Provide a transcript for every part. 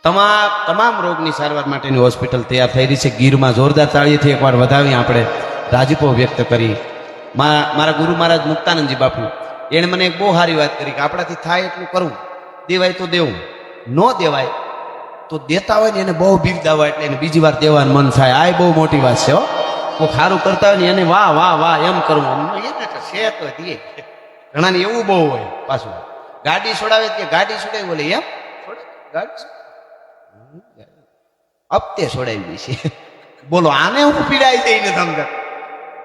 તમામ રોગની સારવાર માટેની હોસ્પિટલ તૈયાર થઈ રહી છે. ગીરમાં જોરદાર તાળીથી એકવાર વધાવી આપણે રાજીપો વ્યક્ત કરી. મારા ગુરુ મહારાજ મુક્તાનંદજી બાપુ એણે મને એક બહુ સારી વાત કરી કે આપણાથી થાય એટલું કરવું, દેવાય તો દેવું, ન દેવાય તો દેતા હોય ને એને બહુ બિરદાવા એટલે એને બીજી વાર દેવાનું મન થાય. આ બહુ મોટી વાત છે હો. કોઈ સારું કરતા હોય ને એને વાહ વાહ વાહ એમ કરવું, છે તો દે. ઘણાને એવું બહુ હોય. પાછું ગાડી છોડાવે કે ગાડી છોડાવી બોલે એમ ગાડી હપ્તે છોડાવી છે. બોલો આને હું પીડાઈ જઈને તમને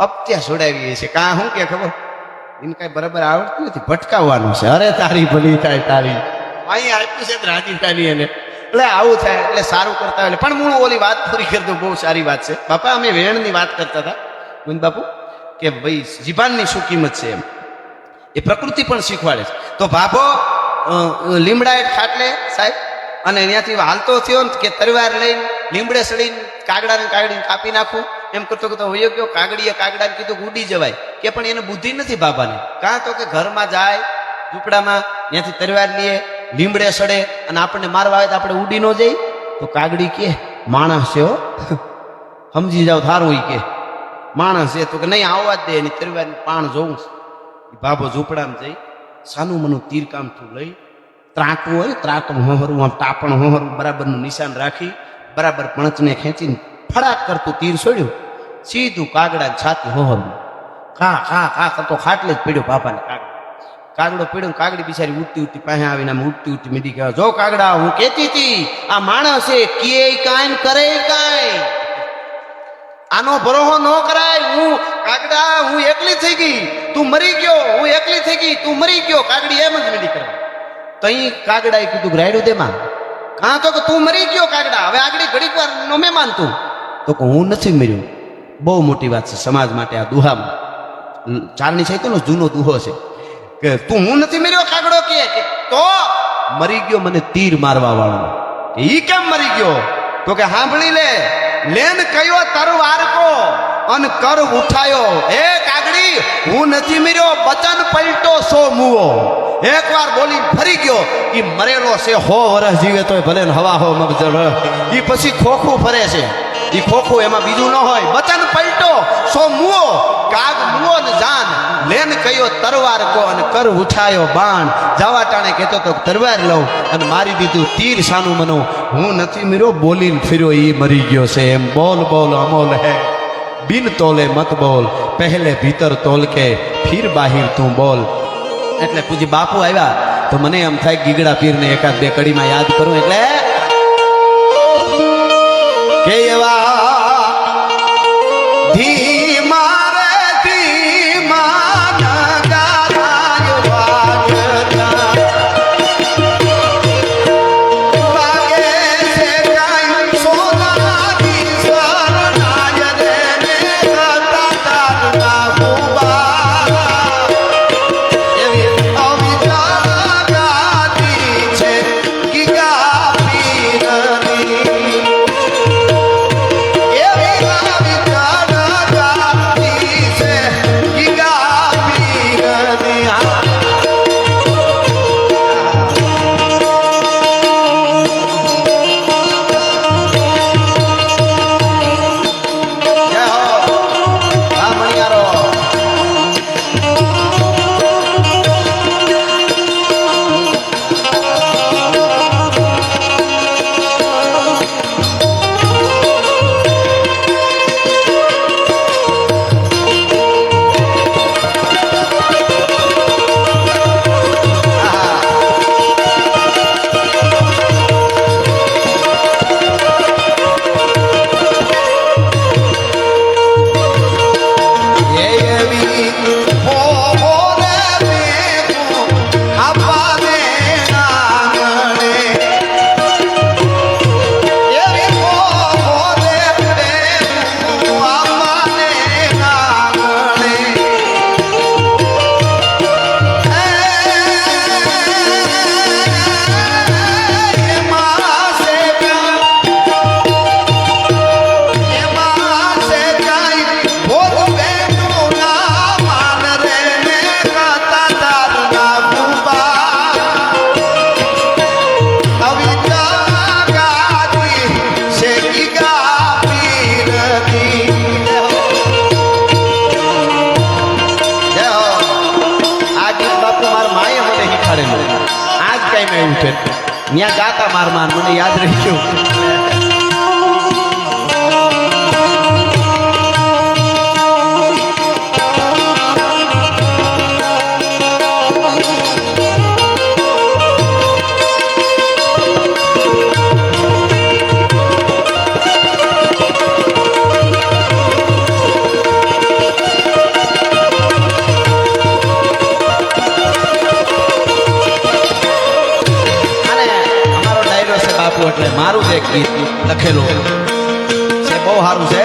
હપ્તે છોડાવીએ છે કાં શું કે ખબર એને કઈ બરાબર આવડતું નથી, ભટકાવવાનું છે. અરે તારી ભલી થાય તારી અહીંયા આપ્યું છે રાજીતાની એને એટલે આવું થાય એટલે સારું કરતા હોય. પણ હું ઓલી વાત પૂરી કરી દઉં, બહુ સારી વાત છે બાપા. અમે વેણની વાત કરતા હતા ગોવિંદ બાપુ કે ભાઈ જીભાનની શું કિંમત છે એમ એ પ્રકૃતિ પણ શીખવાડે છે. તો ભાભો લીમડા ખાટલે સાહેબ અને ત્યાંથી હાલતો થયો ને કે તરવાર લઈને લીમડે સડીને કાગડાને કાગડીને કાપી નાખું એમ કરતો કરતો વયો ગયો. કાગડીએ કાગડાને કીધું કે ઉડી જવાય કે પણ એને બુદ્ધિ નથી બાબાને. કાં તો કે ઘરમાં જાય ઝૂંપડામાં ત્યાંથી તરવાર લઈએ લીમડે સડે અને આપણને મારવા આવે તો આપણે ઉડી ન જઈ. તો કાગડી કે માણસ છે હો, સમજી જાવ થારું. એ કે માણસ છે તો કે નહીં આવવા જ દે એની તરવારની પાણ જોઉં. બાબો ઝૂંપડામાં જઈ સાનું મનું તીર કામઠું લઈ ત્રાટવું હોય ત્રાટું હોહરવું આમ ટાપણ હોહરવું બરાબરનું નિશાન રાખી બરાબર પણચને ખેંચીને ફડાક કરતું તીર છોડ્યું સીધું કાગડા છાતી હોહરવું. ખા ખા ખા કરતો ખાટલે જ પડ્યો બાપાને કાગડો પડ્યો. કાગડી બિચારી ઉઠતી ઉઠતી પાસે આવીને આમ ઉઠતી ઉઠતી મીડી કહેવાય જો કાગડા હું કેતી હતી આ માણસ છે કે કાંઈ કરે કાંઈ આનો ભરોહો ન કરાય. હું કાગડા હું એકલી થઈ ગઈ તું મરી ગયો, હું એકલી થઈ ગઈ તું મરી ગયો. કાગડી એમ જ મીડી કરવા. તઈ કાગડાએ કીધું રાયડું દેમાં કાં તો કે તું મરી ગયો કાગડા હવે આગળ ઘડીક વાર નો મેં માનતું તો કે હું નથી મર્યો. બહુ મોટી વાત છે સમાજ માટે આ દુહામાં. ચારની સાહિત્યનો જૂનો દુહો છે કે તું હું નથી મર્યો. કાગડો કે તો મરી ગયો મને તીર મારવા વાળો. ઈ કેમ મરી ગયો તો કે સાંભળી લે લેન કયો તરવાર કો અન કર ઉઠાયો. હે કાગડી હું નથી મર્યો બચન પલટો સો મુવો. એક વાર બોલી ફરી ગયો. ઈ મરેલો છે 100 વર્ષ જીવે તોય ભલે ને હવા હો મગજર. ઈ પછી ખોખું ફરે છે. ઈ ખોખું એમાં બીજું ન હોય. બચન પલટો સો મુવો કાગ મુવો ને જાન લેન કયો તરવાર કો અને કર ઉઠાયો બાણ. જવા ટાણે કહેતો તો તરવાર લઉં અને મારી દીધું તીર સાનું મનું. હું નથી મર્યો બોલીને ફર્યો ઈ મરી ગયો છે. એમ બોલ બોલ અમોલ હે બિન તોલે મત બોલ પહેલે ભીતર તોલ કે ફિર બાહિર તું બોલ. એટલે પૂજી બાપુ આવ્યા તો મને એમ થાય ગીગડા પીરને એકાદ બે કડીમાં યાદ કરું એટલે કે એવા ધીમા રે ધીમા નગારાય વાગતા વાગે છે કાંઈ સોનાની શરણાય રે ને ગતા તારના ભૂબા એવી અવિચાર ગાતી છે ગીગા આવ્યું છે ત્યાં ગાતા માર મને યાદ રહી ગયું. એટલે મારું જ એક ગીત લખેલું છે, બહુ સારું છે.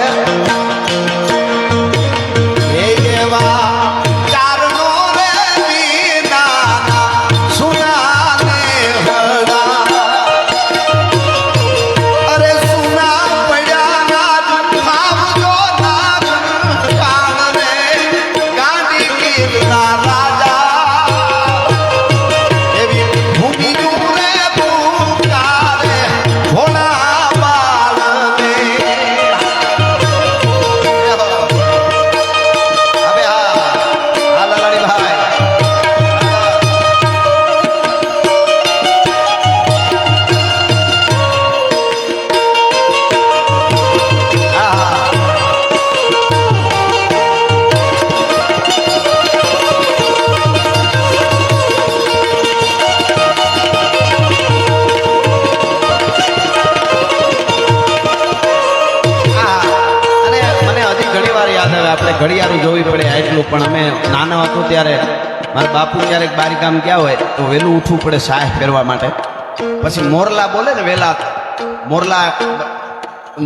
આપણે ઘડિયાળું જોવી પડે એટલું, પણ અમે નાના હતો ત્યારે મારા બાપુ ક્યારેક બારી કામ ગયા હોય તો વહેલું ઉઠવું પડે સાહ ફેરવા માટે. પછી મોરલા બોલે ને, વહેલા મોરલા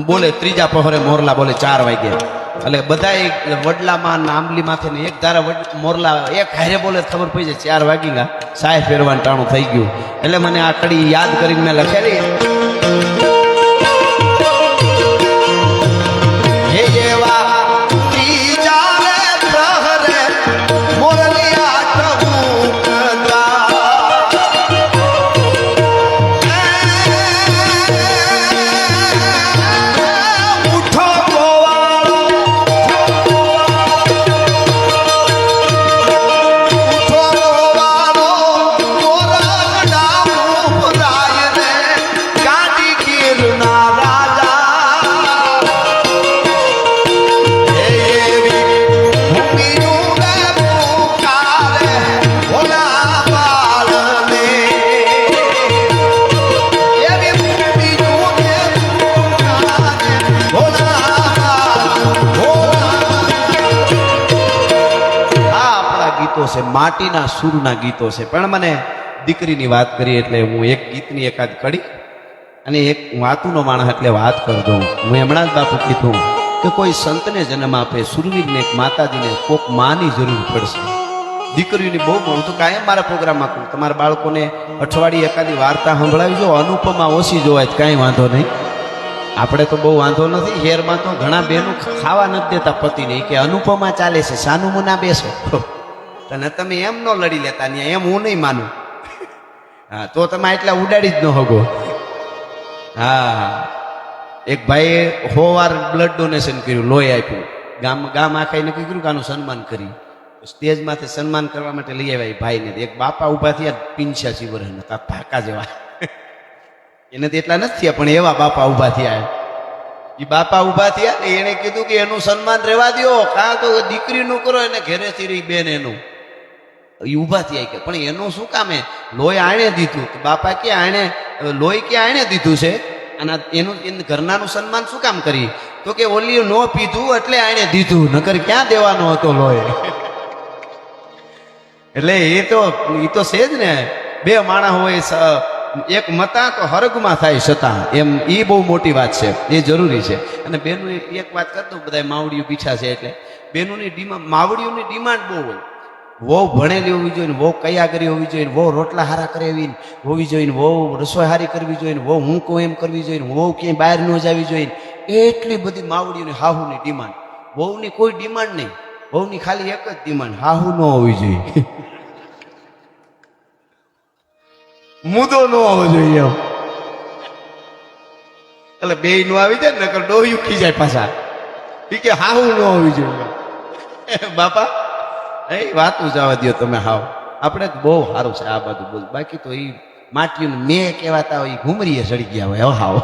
બોલે, ત્રીજા પહોરે મોરલા બોલે 4 વાગે. એટલે બધા વડલામાં આંબલીમાંથી ને એક ધારા મોરલા એક હારે બોલે, ખબર પડી જાય 4 વાગી ગયા, સાહ ફેરવાનું ટાણું થઈ ગયું. એટલે મને આ કડી યાદ કરીને મેં લખેલી. છે માટીના સૂરના ગીતો છે. પણ મને દીકરીની વાત કરી એટલે હું એક ગીતની એકાદ કડી અને એક વાતુનો માણસ એટલે વાત કરી દઉં. હું હમણાં જ બાપુ કીધું કે કોઈ સંતને જન્મ આપે, સુરવીરને, એક માતાજીને કોક માની જરૂર પડશે. દીકરીઓની બહુ હું તો કાયમ મારા પ્રોગ્રામમાં કહું, તમારા બાળકોને અઠવાડિયે એકાદી વાર્તા સંભળાવી જો. અનુપમા ઓછી જોવાય કાંઈ વાંધો નહીં, આપણે તો બહુ વાંધો નથી. શહેરમાં તો ઘણા બહેનો ખાવા નથી દેતા પતિને, કે અનુપમા ચાલે છે, સાનું મુના બેસો. અને તમે એમ ન લડી લેતા ને, એમ હું નહીં માનું. હા, તો તમે એટલા ઉડાડી જ ન હોગો. હા, એક ભાઈએ 100 વાર બ્લડ ડોનેશન કર્યું, લોહી આપ્યું. ગામ આખાઈ નક્કી કર્યું કે આનું સન્માન કરી. સ્ટેજમાંથી સન્માન કરવા માટે લઈ આવ્યા ભાઈને. એક બાપા ઉભા થયા 85 વર્ષના, ભાકા જેવા. એને તો એટલા નથી થયા, પણ એવા બાપા ઉભા થયા. એ બાપા ઉભા થયા ને એને કીધું કે એનું સન્માન રહેવા દો, કાં તો દીકરીનું કરો, એને ઘરેથી રહી બેન એનું. એ ઊભા થયા કે પણ એનું શું કામ? લોહી આણે દીધું. બાપા કે આણે લોહી કે આણે દીધું છે, અને એનું ઘરનાનું સન્માન શું કામ કરી? તો કે ઓલી નો પીધું એટલે આણે દીધું, નકર ક્યાં દેવાનો હતો લોહી. એટલે એ તો છે જ ને, બે માણસ હોય, એક મતા તો હરગમાં થાય છતાં, એમ એ બહુ મોટી વાત છે, એ જરૂરી છે. અને બેનું એક વાત કરતો, બધા માવડીઓ પીછા છે એટલે બેનોની ડિમાન્ડ, માવડીઓની ડિમાન્ડ બહુ હોય. વહુ ભણેલી હોવી જોઈએ, વહુ કયાગરી હોવી જોઈએ, વહુ રોટલા હારા કરે એવી હોવી જોઈએ, વહુ રસોઈ હારી કરવી જોઈએ, વહુ હું કહું એમ કરવી જોઈએ, વહુ ક્યાંય બહાર ન જવી જોઈએ. એટલી બધી માવડીઓની હાહુની ડિમાન્ડ. વહુની કોઈ ડિમાન્ડ નહીં, વહુની ખાલી એક જ ડિમાન્ડ, હાહુ ન હોવી જોઈએ, મુદ્દો ન હોવો જોઈએ. એમ એટલે બે નું આવી જાય ને, નકર ડોહ્યું ખીજાય પાછા. એ કે હાહુ ન હોવી જોઈએ. બાપા એ વાતું જવા દો તમે. હાવ આપણે બહુ સારું છે આ બધું બોલ, બાકી તો એ માટીયું મેં કહેવાતા હોય એ ઘૂમરીએ ચડી ગયા હોય હાવ